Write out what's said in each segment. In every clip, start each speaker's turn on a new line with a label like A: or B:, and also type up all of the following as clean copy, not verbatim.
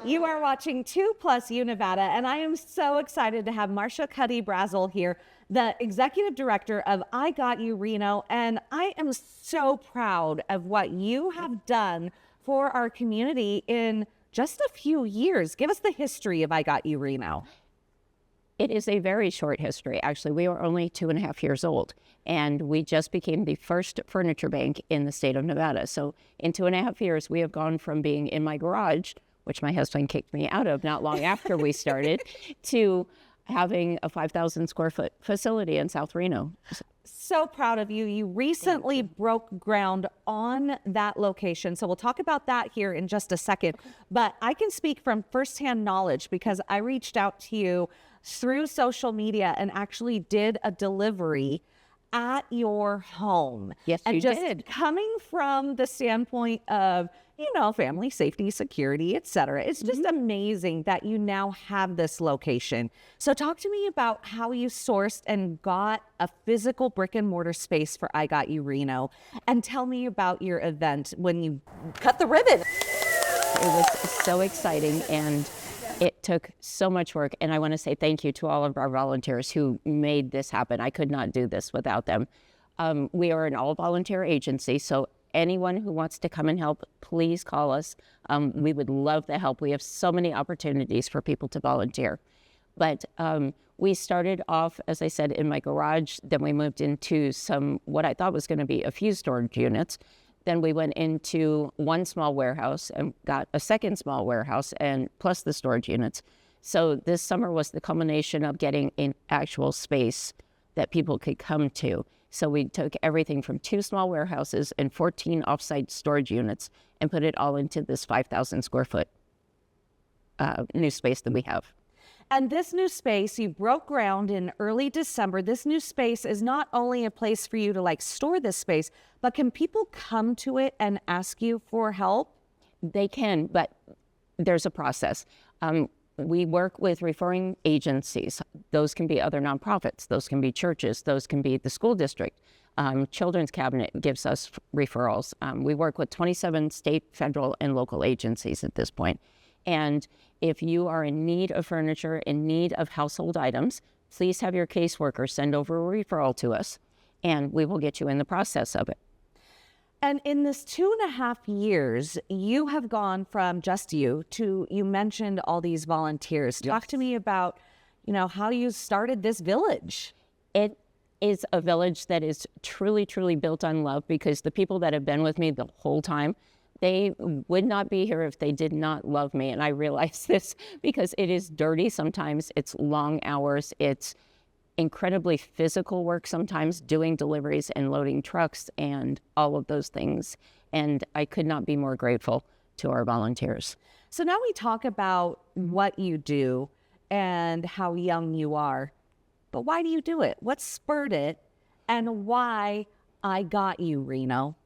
A: You are watching 2+U Nevada, and I am so excited to have Marcia Cuddy-Brazel here, the executive director of I Got You Reno, and I am so proud of what you have done for our community in just a few years. Give us the history of I Got You Reno.
B: It is a very short history. Actually, we were only 2.5 years old, and we just became the first furniture bank in the state of Nevada. So in 2.5 years, we have gone from being in my garage, which my husband kicked me out of not long after we started, to having a 5,000 square foot facility in South Reno.
A: So proud of you. You recently broke ground on that location. So we'll talk about that here in just a second. But I can speak from firsthand knowledge because I reached out to you through social media and actually did a delivery at your home.
B: Yes,
A: and
B: you
A: just
B: did.
A: Coming from the standpoint of, you know, family safety, security, etc. It's just amazing that you now have this location. So talk to me about how you sourced and got a physical brick and mortar space for I Got You Reno, and tell me about your event when you cut the ribbon.
B: It was so exciting, and it took so much work. And I want to say thank you to all of our volunteers who made this happen. I could not do this without them. We are an all-volunteer agency, so anyone who wants to come and help, please call us. We would love the help. We have so many opportunities for people to volunteer. But we started off, as I said, in my garage. Then we moved into what I thought was going to be a few storage units. Then we went into one small warehouse and got a second small warehouse, and plus the storage units. So this summer was the culmination of getting an actual space that people could come to. So we took everything from 2 small warehouses and 14 offsite storage units and put it all into this 5,000 square foot new space that we have.
A: And this new space, you broke ground in early December. This new space is not only a place for you to like store this space, but can people come to it and ask you for help?
B: They can, but there's a process. We work with referring agencies. Those can be other nonprofits. Those can be churches. Those can be the school district. Children's Cabinet gives us referrals. We work with 27 state, federal, and local agencies at this point. And if you are in need of furniture, in need of household items, please have your caseworker send over a referral to us, and we will get you in the process of it.
A: And in this 2.5 years, you have gone from just you to, you mentioned all these volunteers.
B: Yes.
A: Talk to me about, you know, how you started this village.
B: It is a village that is truly, truly built on love, because the people that have been with me the whole time, they would not be here if they did not love me. And I realize this because it is dirty sometimes. It's long hours. It's incredibly physical work sometimes, doing deliveries and loading trucks and all of those things. And I could not be more grateful to our volunteers.
A: So now we talk about what you do and how young you are, but why do you do it? What spurred it, and why I Got You Reno?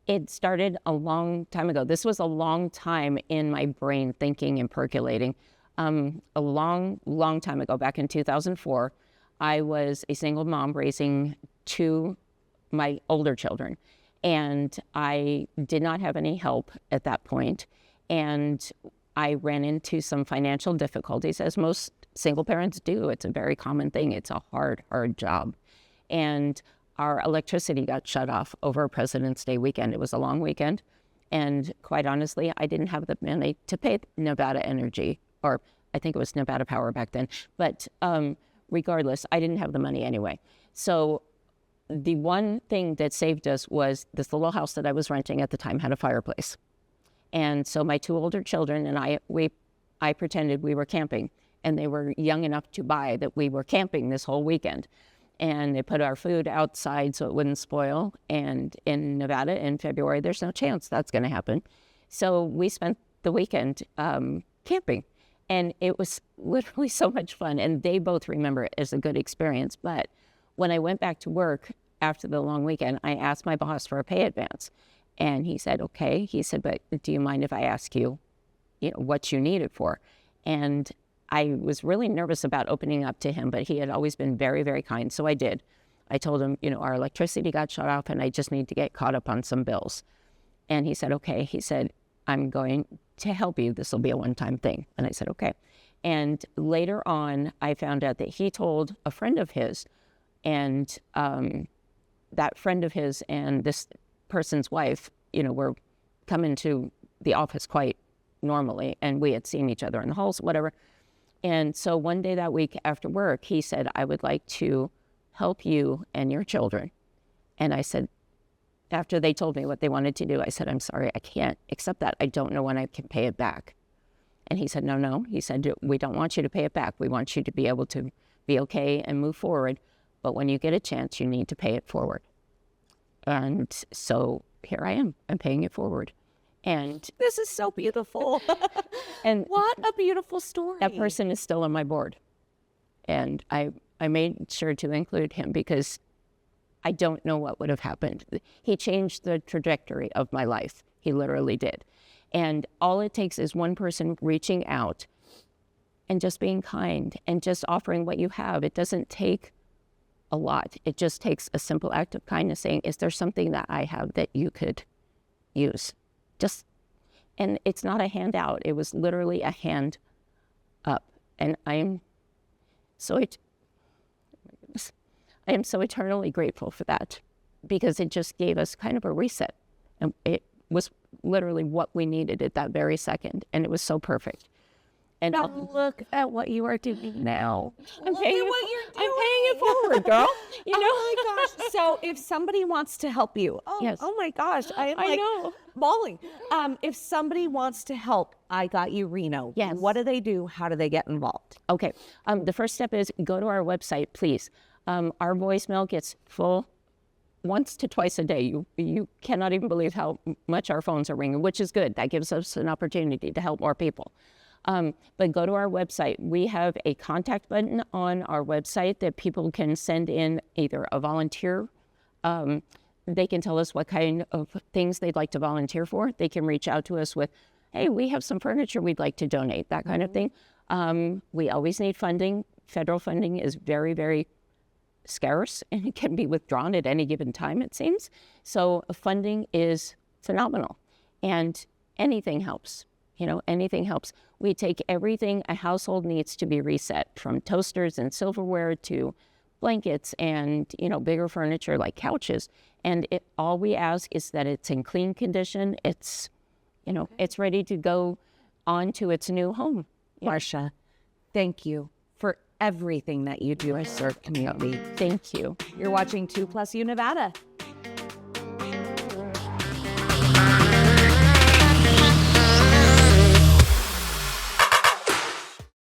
B: It started a long time ago. This was a long time in my brain thinking and percolating. A long, long time ago, back in 2004, I was a single mom raising 2 my older children, and I did not have any help at that point. And I ran into some financial difficulties, as most single parents do. It's a very common thing. It's a hard, hard job. And our electricity got shut off over President's Day weekend. It was a long weekend. And quite honestly, I didn't have the money to pay Nevada Energy, or I think it was Nevada Power back then. But regardless, I didn't have the money anyway. So the one thing that saved us was this little house that I was renting at the time had a fireplace. And so my 2 older children and I pretended we were camping, and they were young enough to buy that we were camping this whole weekend. And they put our food outside so it wouldn't spoil. And in Nevada in February, there's no chance that's going to happen. So we spent the weekend camping. And it was literally so much fun. And they both remember it as a good experience. But when I went back to work after the long weekend, I asked my boss for a pay advance. And he said, okay. He said, but do you mind if I ask you, what you need it for? And I was really nervous about opening up to him, but he had always been very, very kind. So I did. I told him, our electricity got shut off and I just need to get caught up on some bills. And he said, okay. He said, I'm going to help you. This will be a one-time thing. And I said, okay. And later on, I found out that he told a friend of his, and that friend of his and this person's wife, were coming to the office quite normally, and we had seen each other in the halls, whatever. And so one day that week after work, he said, I would like to help you and your children. And I said, after they told me what they wanted to do, I said, I'm sorry, I can't accept that. I don't know when I can pay it back. And he said, no. He said, we don't want you to pay it back. We want you to be able to be okay and move forward. But when you get a chance, you need to pay it forward. And so here I am. I'm paying it forward. And
A: This is so beautiful.
B: and
A: What a beautiful story.
B: that person is still on my board. And I made sure to include him because I don't know what would have happened. He changed the trajectory of my life. He literally did. And all it takes is one person reaching out and just being kind and just offering what you have. It doesn't take a lot. It just takes a simple act of kindness, saying, is there something that I have that you could use? And it's not a handout. It was literally a hand up. And I am so eternally grateful for that, because it just gave us kind of a reset. And it was literally what we needed at that very second. And it was so perfect. And
A: Now look at what you are doing now.
B: I'm paying it forward, girl.
A: Oh my gosh. So if somebody wants to help you,
B: Yes.
A: oh my gosh, I
B: know.
A: bawling. If somebody wants to help I Got You Reno,
B: Yes.
A: what do they do? How do they get involved?
B: Okay. The first step is go to our website, please. Our voicemail gets full once to twice a day. You cannot even believe how much our phones are ringing, which is good. That gives us an opportunity to help more people. But go to our website. We have a contact button on our website that people can send in either a volunteer. They can tell us what kind of things they'd like to volunteer for. They can reach out to us with, hey, we have some furniture we'd like to donate, that kind of thing. We always need funding. Federal funding is very, very scarce, and it can be withdrawn at any given time, it seems. So funding is phenomenal, and anything helps. Anything helps. We take everything a household needs to be reset, from toasters and silverware to blankets and, bigger furniture like couches. And all we ask is that it's in clean condition. It's, it's ready to go on to its new home.
A: Marcia, thank you for everything that you do to serve community.
B: Thank you.
A: You're watching 2+U Nevada.